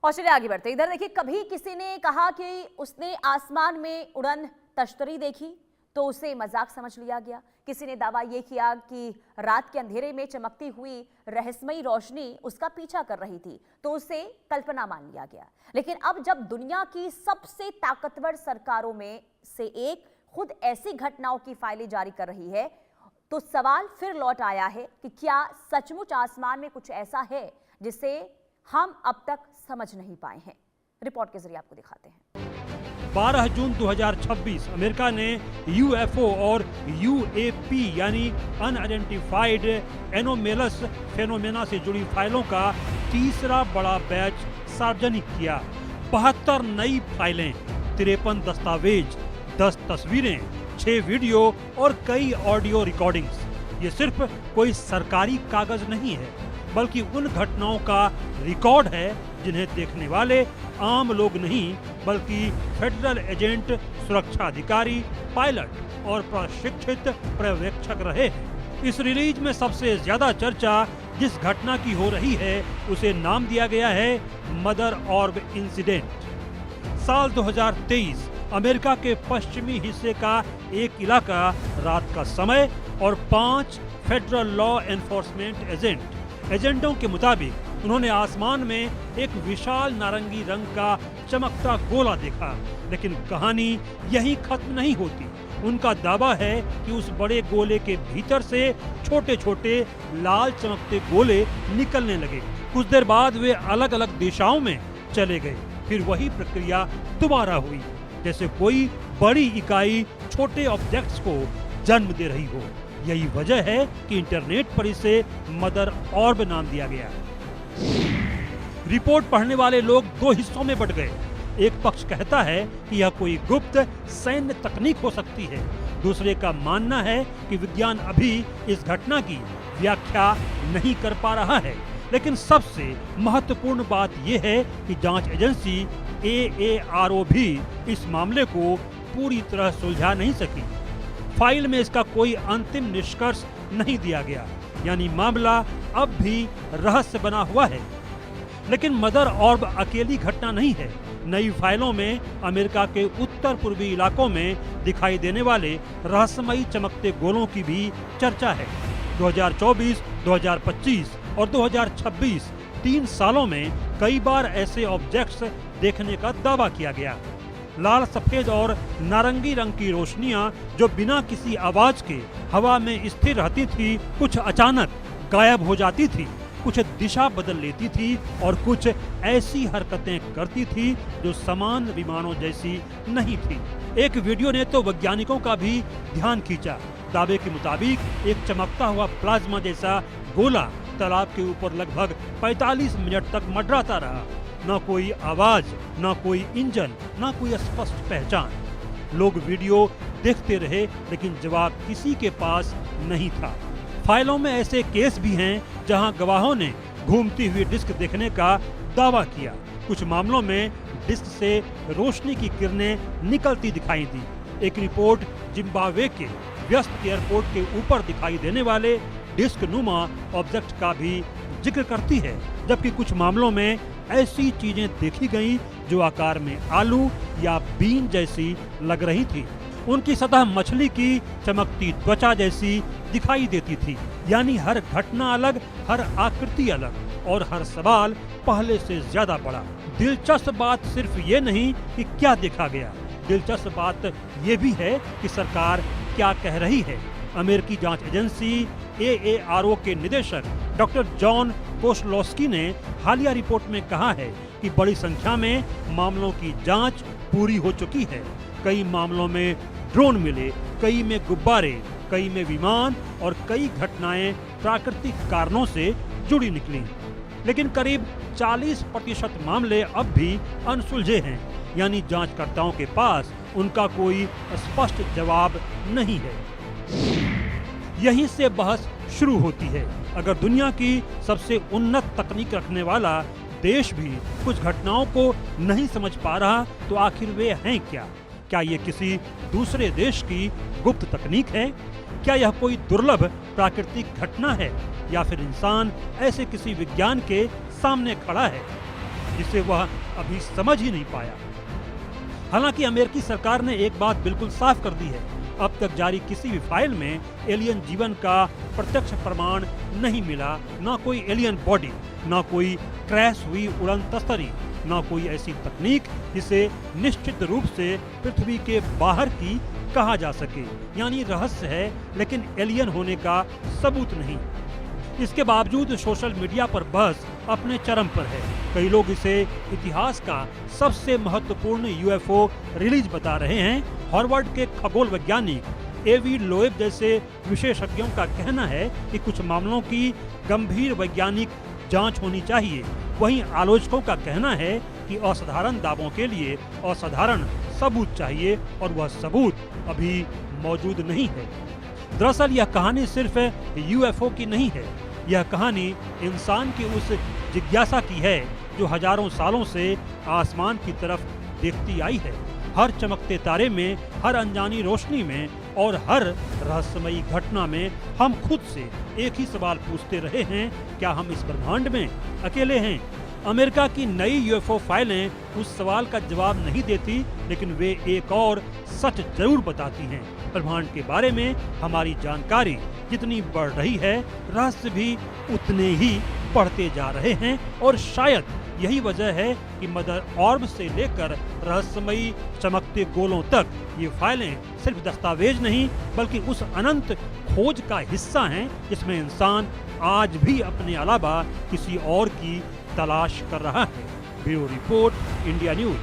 और चलिए आगे बढ़ते। इधर देखिए, कभी किसी ने कहा कि उसने आसमान में उड़न तश्तरी देखी तो उसे मजाक समझ लिया गया। किसी ने दावा यह किया कि रात के अंधेरे में चमकती हुई रहस्यमयी रोशनी उसका पीछा कर रही थी तो उसे कल्पना मान लिया गया। लेकिन अब जब दुनिया की सबसे ताकतवर सरकारों में से एक खुद ऐसी घटनाओं की फाइलें जारी कर रही है तो सवाल फिर लौट आया है कि क्या सचमुच आसमान में कुछ ऐसा है जिसे हम अब तक समझ नहीं पाए हैं। रिपोर्ट के जरिए आपको दिखाते हैं। 12 जून 2026 अमेरिका ने यूएफओ और यूएपी यानी अनआइडेंटिफाइड एनोमेलस फेनोमेना से जुड़ी फाइलों का तीसरा बड़ा बैच सार्वजनिक किया। 72 नई फाइलें, 53 दस्तावेज, 10 तस्वीरें, 6 वीडियो और कई ऑडियो रिकॉर्डिंग्स। ये सिर्फ कोई सरकारी कागज नहीं है बल्कि उन घटनाओं का रिकॉर्ड है जिन्हें देखने वाले आम लोग नहीं बल्कि फेडरल एजेंट, सुरक्षा अधिकारी, पायलट और प्रशिक्षित पर्यवेक्षक रहे हैं। इस रिलीज में सबसे ज्यादा चर्चा जिस घटना की हो रही है उसे नाम दिया गया है मदर ऑर्ब इंसिडेंट। साल 2023 अमेरिका के पश्चिमी हिस्से का एक इलाका, रात का समय और 5 फेडरल लॉ एनफोर्समेंट एजेंटों के मुताबिक उन्होंने आसमान में एक विशाल नारंगी रंग का चमकता गोला देखा। लेकिन कहानी यहीं खत्म नहीं होती। उनका दावा है कि उस बड़े गोले के भीतर से छोटे छोटे लाल चमकते गोले निकलने लगे। कुछ देर बाद वे अलग अलग दिशाओं में चले गए। फिर वही प्रक्रिया दोबारा हुई, जैसे कोई बड़ी इकाई छोटे ऑब्जेक्ट्स को जन्म दे रही हो। यही वजह है कि इंटरनेट पर इसे मदर ऑर्ब नाम दिया गया। रिपोर्ट पढ़ने वाले लोग 2 हिस्सों में बंट गए। एक पक्ष कहता है कि यह कोई गुप्त सैन्य तकनीक हो सकती है। दूसरे का मानना है कि विज्ञान अभी इस घटना की व्याख्या नहीं कर पा रहा है। लेकिन सबसे महत्वपूर्ण बात यह है कि जांच एजेंसी AARO भी इस मामले को पूरी तरह सुलझा नहीं सकी। फाइल में इसका कोई अंतिम निष्कर्ष नहीं दिया गया, यानी मामला अब भी रहस्य बना हुआ है। लेकिन मदर ऑर्ब अकेली घटना नहीं है। नई फाइलों में अमेरिका के उत्तर पूर्वी इलाकों में दिखाई देने वाले रहस्यमयी चमकते गोलों की भी चर्चा है। 2024, 2025 और 2026 3 सालों में कई बार ऐसे ऑब्जेक्ट्स देखने का दावा किया गया। लाल, सफेद और नारंगी रंग की रोशनियां जो बिना किसी आवाज के हवा में स्थिर रहती थी, कुछ अचानक गायब हो जाती थी, कुछ दिशा बदल लेती थी और कुछ ऐसी हरकतें करती थी जो सामान्य विमानों जैसी नहीं थी। एक वीडियो ने तो वैज्ञानिकों का भी ध्यान खींचा। दावे के मुताबिक एक चमकता हुआ प्लाज्मा जैसा गोला तालाब के ऊपर लगभग 45 मिनट तक मंडराता रहा। न कोई आवाज, न कोई इंजन, न कोई स्पष्ट पहचान। लोग वीडियो देखते रहे लेकिन जवाब किसी के पास नहीं था। फाइलों में ऐसे केस भी हैं जहां गवाहों ने घूमती हुई डिस्क देखने का दावा किया। कुछ मामलों में डिस्क से रोशनी की किरणें निकलती दिखाई दी। एक रिपोर्ट जिम्बाब्वे के व्यस्त एयरपोर्ट के ऊपर दिखाई देने वाले डिस्क नुमा ऑब्जेक्ट का भी जिक्र करती है, जबकि कुछ मामलों में ऐसी चीजें देखी गईं जो आकार में आलू या बीन जैसी लग रही थी। उनकी सतह मछली की चमकती त्वचा जैसी दिखाई देती थी। यानी हर घटना अलग, हर आकृति अलग और हर सवाल पहले से ज्यादा बड़ा। दिलचस्प बात सिर्फ ये नहीं कि क्या देखा गया, दिलचस्प बात ये भी है कि सरकार क्या कह रही है। अमेरिकी जांच एजेंसी AARO के निदेशक डॉक्टर जॉन कोसलोस्की ने हालिया रिपोर्ट में कहा है कि बड़ी संख्या में मामलों की जांच पूरी हो चुकी है। कई मामलों में ड्रोन मिले, कई में गुब्बारे, कई में विमान और कई घटनाएं प्राकृतिक कारणों से जुड़ी निकली। लेकिन करीब 40% मामले अब भी अनसुलझे हैं, यानी जांचकर्ताओं के पास उनका कोई स्पष्ट जवाब नहीं है। यहीं से बहस शुरू होती है। अगर दुनिया की सबसे उन्नत तकनीक रखने वाला देश भी कुछ घटनाओं को नहीं समझ पा रहा तो आखिर वे हैं क्या? क्या ये किसी दूसरे देश की गुप्त तकनीक है? क्या यह कोई दुर्लभ प्राकृतिक घटना है या फिर इंसान ऐसे किसी विज्ञान के सामने खड़ा है? जिसे वह अभी समझ ही नहीं पाया। हालांकि अमेरिकी सरकार ने एक बात बिल्कुल साफ कर दी है, अब तक जारी किसी भी फाइल में एलियन जीवन का प्रत्यक्ष प्रमाण नहीं मिला, ना कोई एलियन बॉडी, ना कोई क्रैश हुई उड़न तस्तरी, ना कोई ऐसी तकनीक जिसे निश्चित रूप से पृथ्वी के बाहर की कहा जा सके। यानी रहस्य है लेकिन एलियन होने का सबूत नहीं। इसके बावजूद सोशल मीडिया पर बहस अपने चरम पर है। कई लोग इसे इतिहास का सबसे महत्वपूर्ण यूएफओ रिलीज बता रहे हैं। हार्वर्ड के खगोल वैज्ञानिक एवी लोएब जैसे विशेषज्ञों का कहना है कि कुछ मामलों की गंभीर वैज्ञानिक जांच होनी चाहिए। वहीं आलोचकों का कहना है कि असाधारण दावों के लिए असाधारण सबूत चाहिए और वह सबूत अभी मौजूद नहीं है। दरअसल यह कहानी सिर्फ यूएफओ की नहीं है, यह कहानी इंसान की उस जिज्ञासा की है जो हजारों सालों से आसमान की तरफ देखती आई है। हर चमकते तारे में, हर अनजानी रोशनी में और हर रहस्यमयी घटना में हम खुद से एक ही सवाल पूछते रहे हैं, क्या हम इस ब्रह्मांड में अकेले हैं? अमेरिका की नई यूएफओ फाइलें उस सवाल का जवाब नहीं देती, लेकिन वे एक और सच जरूर बताती हैं। ब्रह्मांड के बारे में हमारी जानकारी जितनी बढ़ रही है, रहस्य भी उतने ही बढ़ते जा रहे हैं और शायद यही वजह है कि मदर ऑर्ब से लेकर रहस्यमयी चमकते गोलों तक ये फाइलें सिर्फ दस्तावेज नहीं बल्कि उस अनंत खोज का हिस्सा हैं जिसमें इंसान आज भी अपने अलावा किसी और की तलाश कर रहा है। Bureau report, India news.